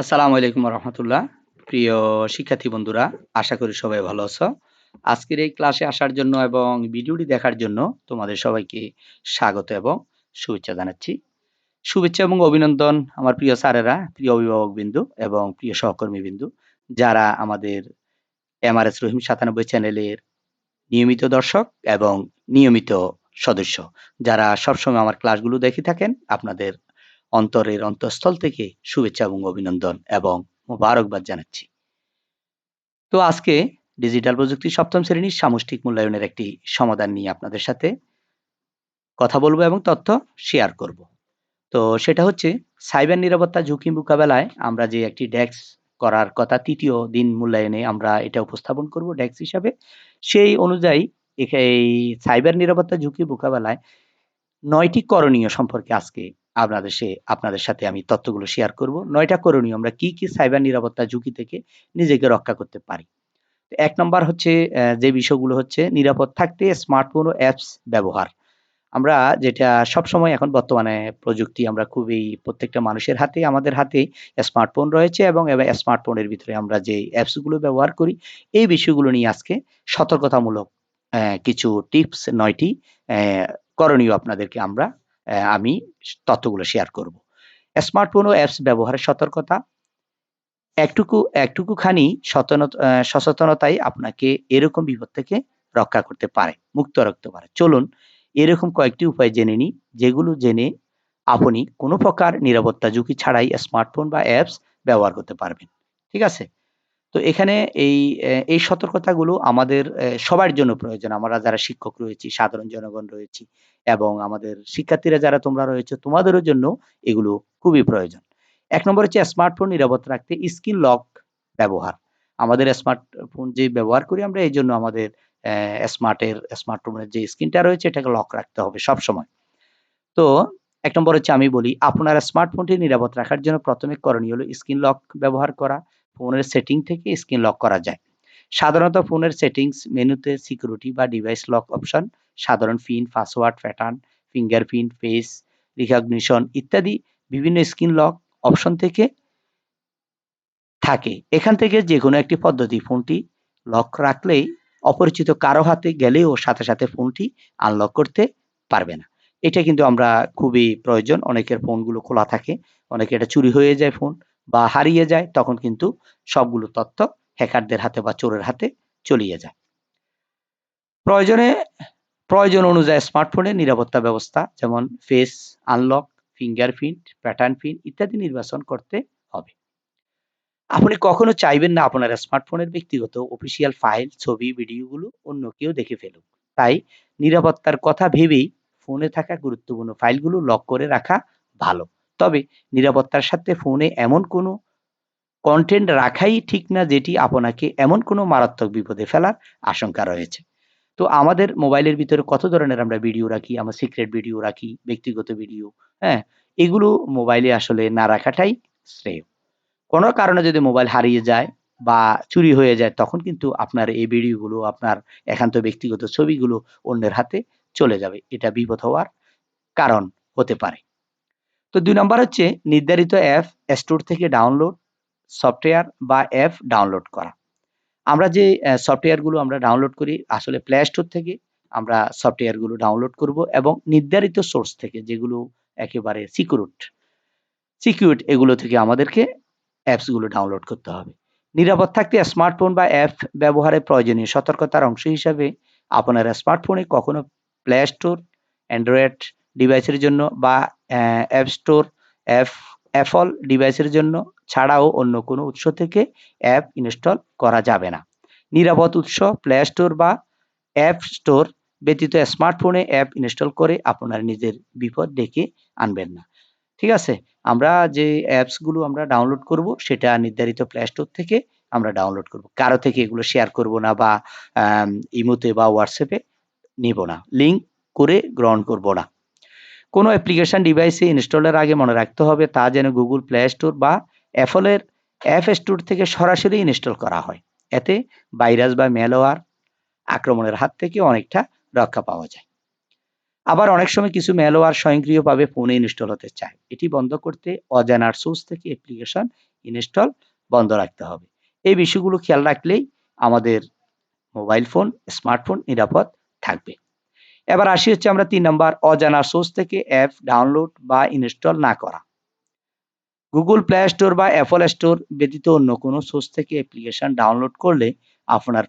আসসালামু আলাইকুম রহমতুল্লাহ। প্রিয় শিক্ষার্থী বন্ধুরা, আশা করি সবাই ভালো আছো। আজকের এই ক্লাসে আসার জন্য এবং ভিডিওটি দেখার জন্য তোমাদের সবাইকে স্বাগত এবং শুভেচ্ছা জানাচ্ছি। শুভেচ্ছা এবং অভিনন্দন আমার প্রিয় স্যারেরা, প্রিয় অভিভাবকবৃন্দু এবং প্রিয় সহকর্মীবৃন্দু, যারা আমাদের এমআরএস রহিম ৯৭ চ্যানেলের নিয়মিত দর্শক এবং নিয়মিত সদস্য, যারা সবসময় আমার ক্লাসগুলো দেখে থাকেন। আপনাদের অন্তরের অন্তঃস্থল থেকে শুভেচ্ছা এবং অভিনন্দন এবং মোবারকবাদ জানাচ্ছি। তো আজকে ডিজিটাল প্রযুক্তি সপ্তম শ্রেণীর সামষ্টিক মূল্যায়নের একটি সমাধান নিয়ে আপনাদের সাথে কথা বলবো এবং তথ্য শেয়ার করব। তো সেটা হচ্ছে সাইবার নিরাপত্তা ঝুঁকি মোকাবেলায় আমরা যে একটি ডেস্ক করার কথা, তৃতীয় দিন মূল্যায়নে আমরা এটা উপস্থাপন করব ডেস্ক হিসাবে। সেই অনুযায়ী এই সাইবার নিরাপত্তা ঝুঁকি মোকাবেলায় ৯টি করণীয় সম্পর্কে আজকে আপনাদের সাথে আমি তথ্যগুলো শেয়ার করব। ৯টা করণীয় আমরা কি সাইবার নিরাপত্তা ঝুঁকি থেকে নিজেকে রক্ষা করতে পারি। ১ নম্বর হচ্ছে যে বিষয়গুলো হচ্ছে নিরাপদ থাকতে স্মার্টফোন ও অ্যাপস ব্যবহার। আমরা যেটা সবসময় এখন বর্তমানে প্রযুক্তি আমরা খুবই প্রত্যেকটা মানুষের হাতেই, আমাদের হাতেই স্মার্টফোন রয়েছে এবং স্মার্টফোনের ভিতরে আমরা যে অ্যাপস গুলো ব্যবহার করি, এই বিষয়গুলো নিয়ে আজকে সতর্কতামূলক কিছু টিপস ৯ টি করণীয় আপনাদেরকে আমি তথ্যগুলো শেয়ার করব। স্মার্টফোন ও অ্যাপস ব্যবহারের সতর্কতা। একটুকুখানি সচেতনতাই আপনাকে এরকম বিপদ থেকে রক্ষা করতে পারে, মুক্ত রাখতে পারে। চলুন এরকম কয়েকটি উপায় জেনে নিই, যেগুলো জেনে আপনি কোনো প্রকার নিরাপত্তা ঝুঁকি ছাড়াই স্মার্টফোন বা অ্যাপস ব্যবহার করতে পারবেন। ঠিক আছে? তো এখানে এই সতর্কতাগুলো আমাদের সবার জন্য প্রয়োজন। আমরা যারা শিক্ষক রয়েছি, সাধারণ জনগণ রয়েছি এবং আমাদের শিক্ষার্থীরা যারা তোমরা রয়েছে, তোমাদেরও জন্য এগুলো খুবই প্রয়োজন। ১ নম্বর হচ্ছে স্মার্টফোন নিরাপদ রাখতে স্ক্রিন লক ব্যবহার। আমাদের স্মার্টফোন যে ব্যবহার করি আমরা, এইজন্য আমাদের স্মার্টফোনের যে স্ক্রিনটা রয়েছে এটাকে লক রাখতে হবে সবসময়। তো ১ নম্বর হচ্ছে আমি বলি, আপনার স্মার্টফোনটি নিরাপদ রাখার জন্য ১ম এ করণীয় হলো স্ক্রিন লক ব্যবহার করা। ফোনের সেটিং থেকে স্ক্রিন লক করা যায়। সাধারণত ফোনের সেটিংস মেনুতে সিকিউরিটি বা ডিভাইস লক অপশন, সাধারণ pin, password pattern, fingerprint, face recognition ইত্যাদি বিভিন্ন স্ক্রিন লক অপশন থেকে থাকে। এখান থেকে যেকোনো একটি পদ্ধতি ফোনটি লক রাখলেই অপরিচিত কারো হাতে গেলেও সাথে সাথে ফোনটি আনলক করতে পারবে না। এটা কিন্তু আমরা খুবই প্রয়োজন। অনেকের ফোনগুলো খোলা থাকে, অনেকের এটা চুরি হয়ে যায় ফোন বা হারিয়ে যায়, তখন কিন্তু সবগুলো তথ্য হ্যাকারদের হাতে বা চোরের হাতে চলিয়ে যায়। প্রয়োজনে প্রয়োজন অনুযায়ী স্মার্টফোনের নিরাপত্তা ব্যবস্থা যেমন face unlock, fingerprint, pattern pin ইত্যাদি নির্বাচন করতে হবে। আপনি কখনো চাইবেন না আপনার স্মার্টফোনের ব্যক্তিগত অফিসিয়াল ফাইল, ছবি, ভিডিওগুলো অন্য কেউ দেখে ফেলুক। তাই নিরাপত্তার কথা ভেবেই ফোনে থাকা গুরুত্বপূর্ণ ফাইলগুলো লক করে রাখা ভালো। তবে নিরাপত্তার সাথে ফোনে এমন কোনো কনটেন্ট রাখাই ঠিক না যেটি আপনাকে এমন কোনো মারাত্মক বিপদে ফেলার আশঙ্কা রয়েছে। তো আমাদের মোবাইলের ভিতরে কত ধরনের আমরা ভিডিও রাখি, আমরা সিক্রেট ভিডিও রাখি, ব্যক্তিগত ভিডিও, হ্যাঁ? এগুলো মোবাইলে আসলে না রাখাটাই শ্রেয়। কোনো কারণে যদি মোবাইল হারিয়ে যায় বা চুরি হয়ে যায়, তখন কিন্তু আপনার এই ভিডিওগুলো, আপনার একান্ত ব্যক্তিগত ছবিগুলো অন্যের হাতে চলে যাবে। এটা বিপদ হওয়ার কারণ হতে পারে। তো ২ নাম্বার হচ্ছে নির্ধারিত অ্যাপ স্টোর থেকে ডাউনলোড সফটওয়্যার বা অ্যাপ ডাউনলোড করা। আমরা যে সফটওয়্যারগুলো আমরা ডাউনলোড করি আসলে প্লে স্টোর থেকে আমরা সফটওয়্যারগুলো ডাউনলোড করব এবং নির্ধারিত সোর্স থেকে, যেগুলো একেবারে সিকিউরড এগুলো থেকে আমাদেরকে অ্যাপসগুলো ডাউনলোড করতে হবে। নিরাপদ থাকতে স্মার্টফোন বা অ্যাপ ব্যবহারে প্রয়োজনীয় সতর্কতার অংশ হিসাবে আপনার স্মার্টফোনে কখনো প্লে স্টোর, অ্যান্ড্রয়েড ডিভাইসের জন্য বা অ্যাপ স্টোর, অ্যাপ অ্যাপল ডিভাইসের জন্য ছাড়াও অন্য কোনো উৎস থেকে অ্যাপ ইনস্টল করা যাবে না। নিরাপদ উৎস প্লে স্টোর বা অ্যাপ স্টোর ব্যতীত স্মার্টফোনে অ্যাপ ইনস্টল করে আপনার নিজের বিপদ ডেকে আনবেন না। ঠিক আছে? আমরা যে অ্যাপস গুলো আমরা ডাউনলোড করব সেটা নির্ধারিত প্লে স্টোর থেকে আমরা ডাউনলোড করব। কারো থেকে এগুলো শেয়ার করব না বা আম ইমোতে বা হোয়াটসঅ্যাপে নিব না। লিংক করে গ্রহণ করব না। কোনো অ্যাপ্লিকেশন ডিভাইসে ইনস্টলের আগে মনে রাখতে হবে তা যেন Google Play Store বা Apple-এর অ্যাপ স্টোর থেকে সরাসরি ইনস্টল করা হয়। এতে ভাইরাস বা ম্যালওয়্যার আক্রমণের হাত থেকে অনেকটা রক্ষা পাওয়া যায়। আবার অনেক সময় কিছু ম্যালওয়্যার স্বয়ংক্রিয়ভাবে ফোনে ইনস্টল হতে চায়। এটি বন্ধ করতে অজানার সোর্স থেকে অ্যাপ্লিকেশন ইনস্টল বন্ধ রাখতে হবে। এই বিষয়গুলো খেয়াল রাখলেই আমাদের মোবাইল ফোন, স্মার্টফোন নিরাপদ থাকবে। এবার আসি হচ্ছে আমরা ৩ নাম্বার অজানা সোর্স থেকে অ্যাপ ডাউনলোড বা ইনস্টল না করা। Google Play Store বা Apple Store ব্যতীত অন্য কোনো সোর্স থেকে অ্যাপ্লিকেশন ডাউনলোড করলে আপনার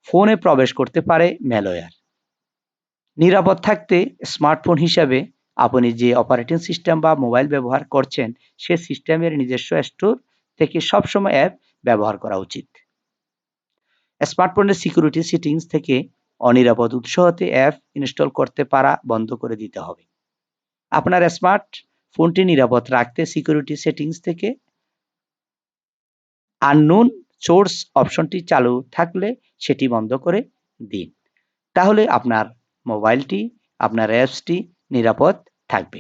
ফোনে প্রবেশ করতে পারে ম্যালওয়্যার। নিরাপদ থাকতে স্মার্টফোন হিসাবে আপনি যে অপারেটিং সিস্টেম বা মোবাইল ব্যবহার করছেন সে সিস্টেমের নিজস্ব স্টোর থেকে সবসময় অ্যাপ ব্যবহার করা উচিত। স্মার্টফোনের সিকিউরিটি সেটিংস থেকে অনিরাপদ উৎস হতে অ্যাপ ইনস্টল করতে পারা বন্ধ করে দিতে হবে। আপনার স্মার্ট ফোনটি নিরাপদ রাখতে সিকিউরিটি সেটিংস থেকে আননোন সোর্স অপশনটি চালু থাকলে সেটি বন্ধ করে দিন। তাহলে আপনার মোবাইলটি, আপনার অ্যাপসটি নিরাপদ থাকবে।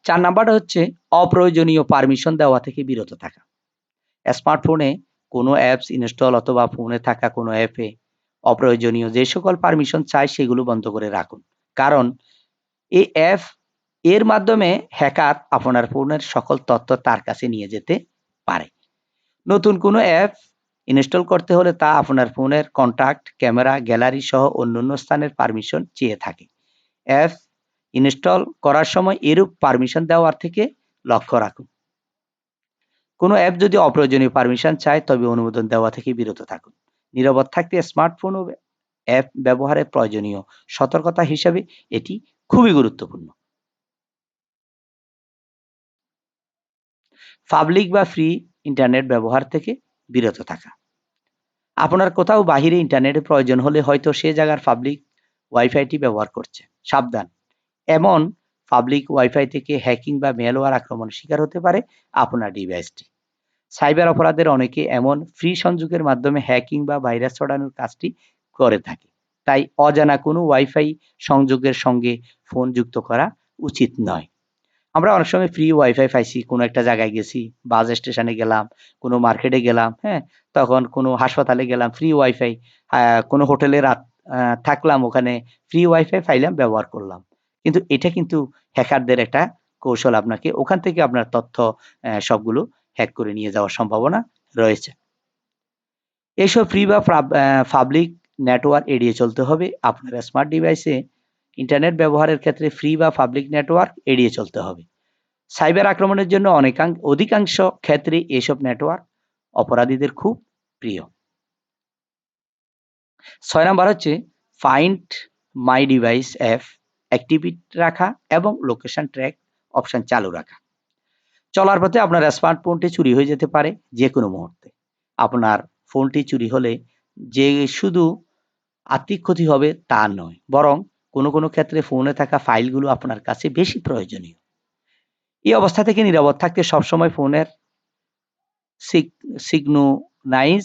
৪ নাম্বারটা হচ্ছে অপ্রয়োজনীয় পারমিশন দেওয়া থেকে বিরত থাকা। স্মার্টফোনে কোনো অ্যাপস ইনস্টল অথবা ফোনে থাকা কোনো অ্যাপে অপ্রয়োজনীয় যে সকল পারমিশন চাই সেগুলো বন্ধ করে রাখুন। কারণ এই অ্যাপ এর মাধ্যমে হ্যাকার আপনার ফোনের সকল তথ্য তার কাছে নিয়ে যেতে পারে। নতুন কোনো অ্যাপ ইনস্টল করতে হলে তা আপনার ফোনের কন্টাক্ট, ক্যামেরা, গ্যালারি সহ অন্যান্য স্থানের পারমিশন চেয়ে থাকে। অ্যাপ ইনস্টল করার সময় এরূপ পারমিশন দেওয়ার থেকে লক্ষ্য রাখুন। কোনো অ্যাপ যদি অপ্রয়োজনীয় পারমিশন চায় তবে অনুমোদন দেওয়া থেকে বিরত থাকুন। নিরাপদ থাকতে স্মার্টফোন ও অ্যাপ ব্যবহারের প্রয়োজনীয় সতর্কতা হিসাবে এটি খুবই গুরুত্বপূর্ণ। পাবলিক বা ফ্রি ইন্টারনেট ব্যবহার থেকে বিরত থাকা। আপনার কোথাও বাহিরে ইন্টারনেটের প্রয়োজন হলে হয়তো সে জায়গার পাবলিক ওয়াইফাইটি ব্যবহার করছে। সাবধান! এমন পাবলিক ওয়াইফাই থেকে হ্যাকিং বা ম্যালওয়্যার আক্রমণের শিকার হতে পারে আপনার ডিভাইসটি। সাইবার অপরাধের অনেকে এমন ফ্রি সংযোগের মাধ্যমে হ্যাকিং বা ভাইরাস ছড়ানোর কাজটি করে থাকে। তাই অজানা কোনো ওয়াইফাই সংযোগের সঙ্গে ফোন যুক্ত করা উচিত নয়। আমরা অনেক সময় ফ্রি ওয়াইফাই পাইছি, কোনো একটা জায়গায় গেছি, বাস স্টেশনে গেলাম, কোনো মার্কেটে গেলাম, হ্যাঁ? তখন কোনো হাসপাতালে গেলাম, ফ্রি ওয়াইফাই, কোনো হোটেলে রাত থাকলাম, ওখানে ফ্রি ওয়াইফাই পাইলাম, ব্যবহার করলাম। কিন্তু এটা কিন্তু হ্যাকারদের একটা কৌশল, আপনাকে ওখান থেকে আপনার তথ্য সবগুলো হ্যাক করে নিয়ে যাওয়ার সম্ভাবনা রয়েছে। এসব ফ্রি বা পাবলিক নেটওয়ার্ক এড়িয়ে চলতে হবে। আপনার স্মার্ট ডিভাইসে ইন্টারনেট ব্যবহারের ক্ষেত্রে ফ্রি বা পাবলিক নেটওয়ার্ক এড়িয়ে চলতে হবে। সাইবার আক্রমণের জন্য অধিকাংশ ক্ষেত্রে এসব নেটওয়ার্ক অপরাধীদের খুব প্রিয়। ৬ নাম্বার হচ্ছে find my device app activate রাখা এবং লোকেশন ট্র্যাক অপশন চালু রাখা। চলার পথে আপনার স্মার্টফোনটি চুরি হয়ে যেতে পারে যেকোনো মুহূর্তে। আপনার ফোনটি চুরি হলে যে শুধু আর্থিক ক্ষতি হবে তা নয়, বরং কোনো ক্ষেত্রে ফোনে থাকা ফাইলগুলো আপনার কাছে বেশি প্রয়োজনীয়। এই অবস্থা থেকে নিরাপদ থাকতে সবসময় ফোনের সিগনোনাইজ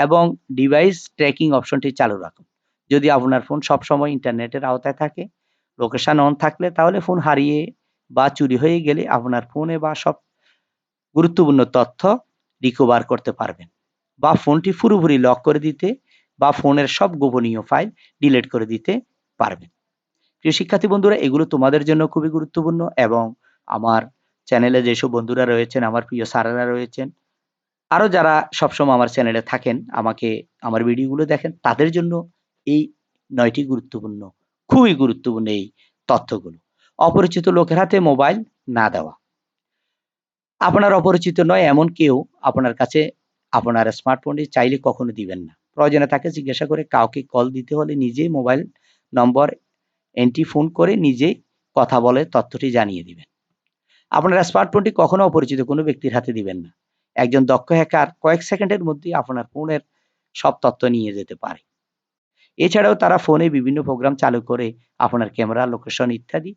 এবং ডিভাইস ট্র্যাকিং অপশনটি চালু রাখুন। যদি আপনার ফোন সবসময় ইন্টারনেটের আওতায় থাকে, লোকেশন অন থাকলে, তাহলে ফোন হারিয়ে বা চুরি হয়ে গেলে আপনার ফোনে বা সব গুরুত্বপূর্ণ তথ্য রিকভার করতে পারবেন, বা ফোনটি পুরোপুরি লক করে দিতে বা ফোনের সব গোপনীয় ফাইল ডিলিট করে দিতে পারবেন। প্রিয় শিক্ষার্থী বন্ধুরা, এগুলো তোমাদের জন্য খুবই গুরুত্বপূর্ণ, এবং আমার চ্যানেলে যেসব বন্ধুরা রয়েছেন, আমার প্রিয় স্যারেরা রয়েছেন, আরো যারা সবসময় আমার চ্যানেলে থাকেন, আমার ভিডিওগুলো দেখেন, তাদের জন্য এই ৯টি গুরুত্বপূর্ণ, খুবই গুরুত্বপূর্ণ এই তথ্যগুলো। অপরিচিত লোকের হাতে মোবাইল না দেওয়া। আপনার অপরিচিত নয় এমন কেউ আপনার কাছে আপনার স্মার্টফোনটি চাইলে কখনো দিবেন না। প্রয়োজনে তাকে জিজ্ঞাসা করে, কাউকে কল দিতে হলে নিজেই মোবাইল নম্বর এন্ট্রি ফোন করে নিজেই কথা বলে তথ্যটি জানিয়ে দিবেন। আপনার স্মার্টফোনটি কখনো অপরিচিত কোনো ব্যক্তির হাতে দিবেন না। একজন দক্ষ হ্যাকার কয়েক সেকেন্ডের মধ্যেই আপনার ফোনের সব তথ্য নিয়ে যেতে পারে। এছাড়াও তারা ফোনে বিভিন্ন প্রোগ্রাম চালু করে আপনার ক্যামেরা, লোকেশন ইত্যাদি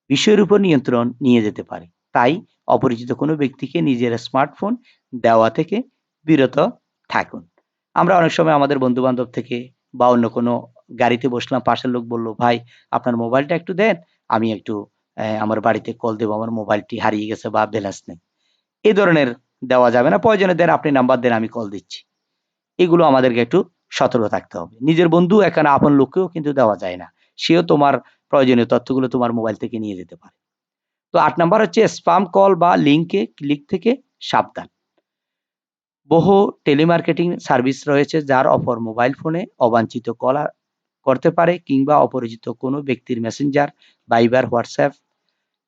বিষয়ের উপর নিয়ন্ত্রণ নিয়ে যেতে পারে। তাই অপরিচিত কোনো ব্যক্তিকে নিজের স্মার্টফোন দেওয়া থেকে বিরত থাকুন। আমরা অনেক সময় আমাদের বন্ধু-বান্ধব থেকে বা অন্য কোনো গাড়িতে বসলাম, পাশের লোক বলল, "ভাই, আপনার মোবাইলটা একটু দেন, আমি একটু আমার বাড়িতে কল দেব, আমার মোবাইলটি হারিয়ে গেছে বা ব্যালেন্স নেই।" এ ধরনের দেওয়া যাবে না। প্রয়োজনে দেন, আপনি নাম্বার দেন, আমি কল দিচ্ছি। এগুলো আমাদেরকে একটু সতর্ক থাকতে হবে। নিজের বন্ধু, এখানে আপন লোককেও কিন্তু দেওয়া যায় না। সেও তোমার প্রয়োজনীয় তথ্যগুলো তোমার মোবাইল থেকে নিয়ে যেতে পারে। তো ৮ নাম্বার হচ্ছে স্পাম কল বা লিঙ্কে ক্লিক থেকে সাবধান। বহু টেলিমার্কেটিং সার্ভিস রয়েছে যার অপর মোবাইল ফোনে অবাঞ্ছিত কল করতে পারে কিংবা অপরিচিত কোনো ব্যক্তির মেসেঞ্জার, ভাইবার, হোয়াটসঅ্যাপ,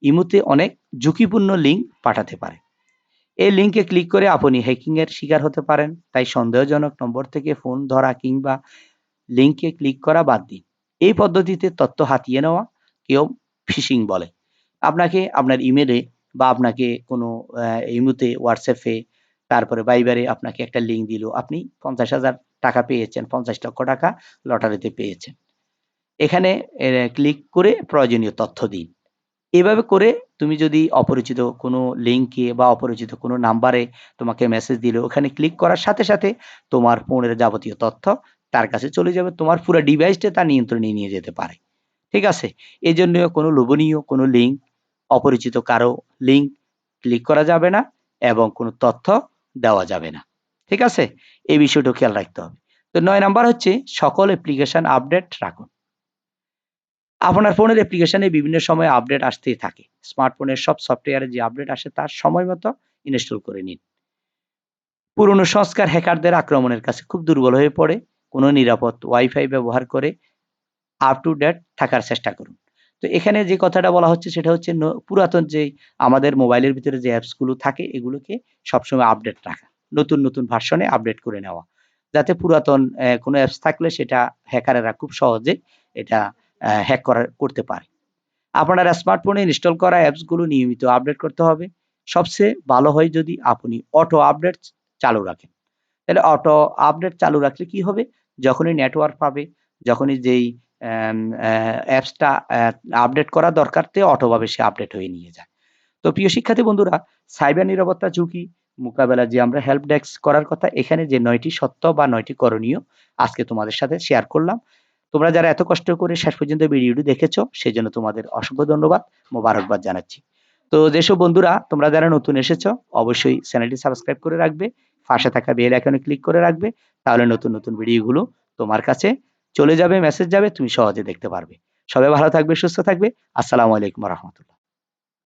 ইমোতে অনেক ঝুঁকিপূর্ণ লিঙ্ক পাঠাতে পারে। এই লিঙ্কে ক্লিক করে আপনি হ্যাকিং এর শিকার হতে পারেন। তাই সন্দেহজনক নম্বর থেকে ফোন ধরা কিংবা লিঙ্কে ক্লিক করা বাদ দিন। এই পদ্ধতিতে তথ্য হাতিয়ে নেওয়া কেউ ফিশিং বলে। আপনাকে আপনার ইমেলে বা আপনাকে কোনো ইমোতে, হোয়াটসঅ্যাপে, তারপরে ভাইবারে আপনাকে একটা লিঙ্ক দিল। আপনি ৫০,০০০ টাকা পেয়েছেন, ৫০ লক্ষ টাকা লটারিতে পেয়েছেন। এখানে ক্লিক করে প্রয়োজনীয় তথ্য দিন। এভাবে করে তুমি যদি অপরিচিত কোনো লিঙ্কে বা অপরিচিত কোনো নাম্বারে তোমাকে মেসেজ দিল, ওখানে ক্লিক করার সাথে, সাথে তোমার ফোনের যাবতীয় তথ্য তার কাছে চলে যাবে। তোমার পুরা ডিভাইসটা তার নিয়ন্ত্রণে নিয়ে যেতে পারে। ঠিক আছে? এজন্য কোনো লোভনীয় কোনো লিঙ্ক, অপরিচিত কারো লিঙ্ক ক্লিক করা যাবে না এবং কোনো তথ্য দেওয়া যাবে না। ঠিক আছে? এই বিষয়টাও খেয়াল রাখতে হবে। তো ৯ নাম্বার হচ্ছে সকল অ্যাপ্লিকেশন আপডেট রাখুন। আপনার ফোনের অ্যাপ্লিকেশনে বিভিন্ন সময় আপডেট আসতেই থাকে। স্মার্টফোনের সব সফটওয়্যারে যে আপডেট আসে তার সময় মতো ইনস্টল করে নিন। পুরনো সংস্কার হ্যাকারদের আক্রমণের কাছে খুব দুর্বল হয়ে পড়ে। কোনো নিরাপদ ওয়াইফাই ব্যবহার করে আপ টু ডেট থাকার চেষ্টা করুন। তো এখানে যে কথাটা বলা হচ্ছে সেটা হচ্ছে পুরাতন যে আমাদের মোবাইলের ভিতরে যে অ্যাপস গুলো থাকে এগুলোকে সবসময় আপডেট রাখা। নতুন, নতুন ভার্সনে আপডেট করে নেওয়া। যাতে পুরাতন কোনো অ্যাপস থাকলে সেটা হ্যাকারেরা খুব সহজে এটা হ্যাক করতে পারে। আপনার স্মার্টফোনে ইনস্টল করা অ্যাপসগুলো নিয়মিত আপডেট করতে হবে। সবচেয়ে ভালো হয় যদি আপনি অটো আপডেট চালু রাখেন। তাহলে অটো আপডেট চালু রাখলে কি হবে? যখনই নেটওয়ার্ক পাবে, যখনই যেই অ্যাপসটা আপডেট করা দরকার অটোভাবে সে আপডেট হয়ে নিয়ে যায়। তো প্রিয় শিক্ষার্থী বন্ধুরা, সাইবার নিরাপত্তা ঝুঁকি মোকাবেলায় যে আমরা হেল্প ডেস্ক করার কথা, এখানে যে ৯ টি সত্য বা ৯ টি করণীয় আজকে তোমাদের সাথে শেয়ার করলাম। তোমরা যারা এত কষ্ট করে শেষ পর্যন্ত ভিডিওটি দেখেছো, সেজন্য তোমাদের অসংখ্য ধন্যবাদ, মোবারকবাদ জানাচ্ছি। তো যেসব বন্ধুরা তোমরা যারা নতুন এসেছো, অবশ্যই চ্যানেলটি সাবস্ক্রাইব করে রাখবে, পাশে থাকা বেল আইকনে ক্লিক করে রাখবে। তাহলে নতুন, নতুন ভিডিওগুলো তোমার কাছে চলে যাবে, মেসেজ যাবে, তুমি সহজে দেখতে পারবে। সবাই ভালো থাকবে, সুস্থ থাকবে। আসসালামু আলাইকুম ওয়া রাহমাতুল্লাহ।